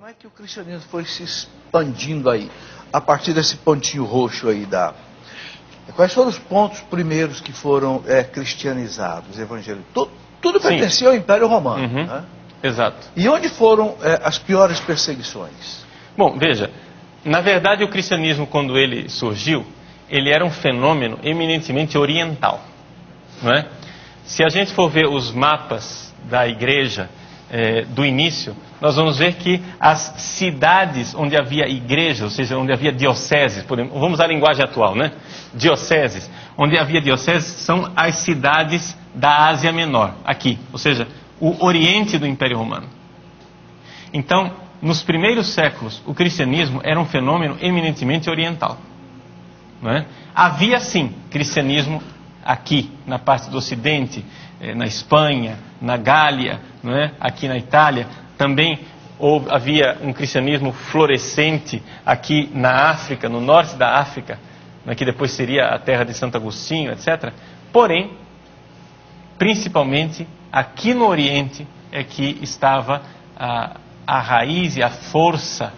Como é que o cristianismo foi se expandindo aí, a partir desse pontinho roxo aí da... Quais foram os pontos primeiros que foram cristianizados, evangélicos? Tudo pertencia ao Império Romano, né? Exato. E onde foram as piores perseguições? Bom, veja, na verdade o cristianismo, quando ele surgiu, ele era um fenômeno eminentemente oriental, não é? Se a gente for ver os mapas da igreja do início, nós vamos ver que as cidades onde havia igrejas, ou seja, onde havia dioceses, vamos usar a linguagem atual, né? Dioceses. Onde havia dioceses são as cidades da Ásia Menor, aqui, ou seja, o oriente do Império Romano. Então, nos primeiros séculos, o cristianismo era um fenômeno eminentemente oriental, não é? Havia sim cristianismo aqui, na parte do Ocidente, na Espanha, na Gália, não é? Aqui na Itália. Também havia um cristianismo florescente aqui na África, no norte da África, que depois seria a terra de Santo Agostinho, etc. Porém, principalmente aqui no Oriente é que estava a raiz e a força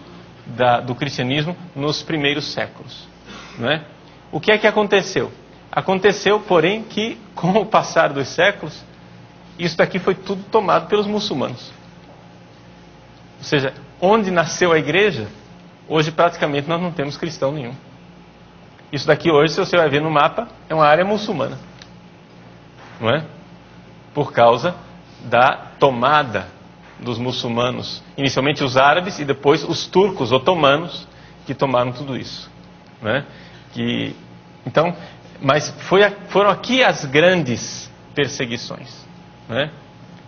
do cristianismo nos primeiros séculos, não é? O que é que aconteceu? Aconteceu, porém, que com o passar dos séculos, isso daqui foi tudo tomado pelos muçulmanos. Ou seja, onde nasceu a igreja, hoje praticamente nós não temos cristão nenhum. Isso daqui hoje, se você vai ver no mapa, é uma área muçulmana, não é? Por causa da tomada dos muçulmanos, inicialmente os árabes e depois os turcos otomanos que tomaram tudo isso, não é? Então, mas foram aqui as grandes perseguições, não é?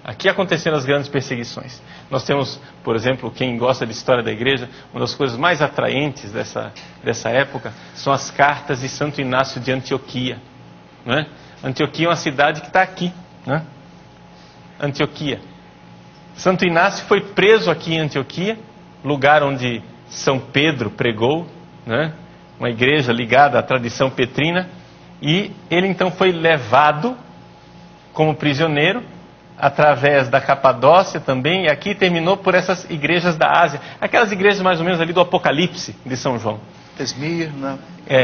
Aqui aconteceram as grandes perseguições. Nós temos, por exemplo, quem gosta de história da igreja, uma das coisas mais atraentes dessa época são as cartas de Santo Inácio de Antioquia, não é? Antioquia é uma cidade que está aqui, né? Antioquia. Santo Inácio foi preso aqui em Antioquia, lugar onde São Pedro pregou, né? Uma igreja ligada à tradição petrina, e ele então foi levado como prisioneiro através da Capadócia também, e aqui terminou por essas igrejas da Ásia, aquelas igrejas mais ou menos ali do Apocalipse de São João. Esmirna.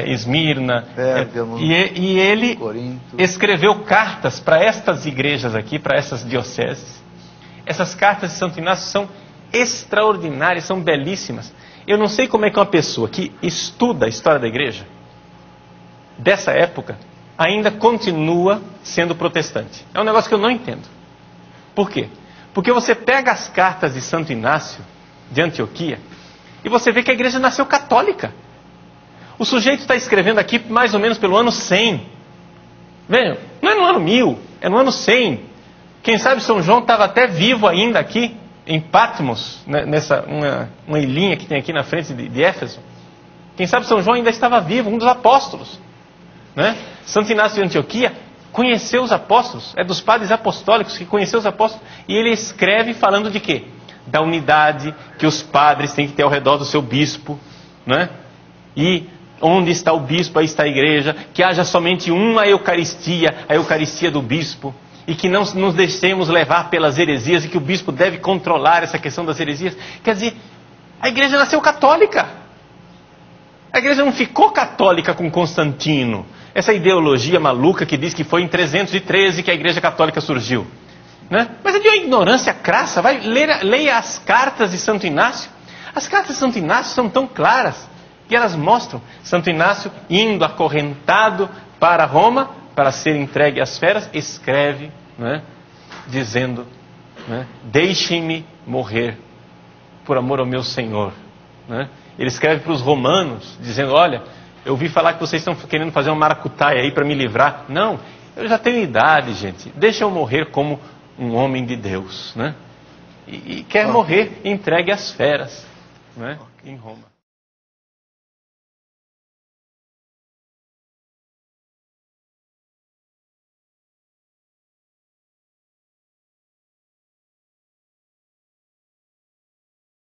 Esmirna. Pérgamo, e ele Corinto. escreveu cartas para estas igrejas aqui, para essas dioceses. Essas cartas de Santo Inácio são extraordinárias, são belíssimas. Eu não sei como é que uma pessoa que estuda a história da igreja, dessa época, ainda continua sendo protestante. É um negócio que eu não entendo. Por quê? Porque você pega as cartas de Santo Inácio de Antioquia e você vê que a igreja nasceu católica. O sujeito está escrevendo aqui mais ou menos pelo ano 100. Vejam, não é no ano 1000, é no ano 100. Quem sabe São João estava até vivo ainda aqui, em Patmos, nessa uma ilhinha que tem aqui na frente de Éfeso. Quem sabe São João ainda estava vivo, um dos apóstolos, né? Santo Inácio de Antioquia conheceu os apóstolos, é dos padres apostólicos que conheceu os apóstolos, e ele escreve falando de quê? Da unidade que os padres têm que ter ao redor do seu bispo, né? E onde está o bispo, aí está a igreja, que haja somente uma Eucaristia, a Eucaristia do bispo, e que não nos deixemos levar pelas heresias, e que o bispo deve controlar essa questão das heresias. Quer dizer, a igreja nasceu católica. A igreja não ficou católica com Constantino. Essa ideologia maluca que diz que foi em 313 que a igreja católica surgiu, né? Mas é de uma ignorância crassa. Leia as cartas de Santo Inácio. As cartas de Santo Inácio são tão claras que elas mostram Santo Inácio indo acorrentado para Roma para ser entregue às feras, escreve, né, dizendo, né, deixem-me morrer por amor ao meu Senhor, né? Ele escreve para os romanos dizendo, olha, eu ouvi falar que vocês estão querendo fazer uma maracutaia aí para me livrar. Não, eu já tenho idade, gente. Deixa eu morrer como um homem de Deus, né? E quer morrer entregue às feras, né? Em Roma.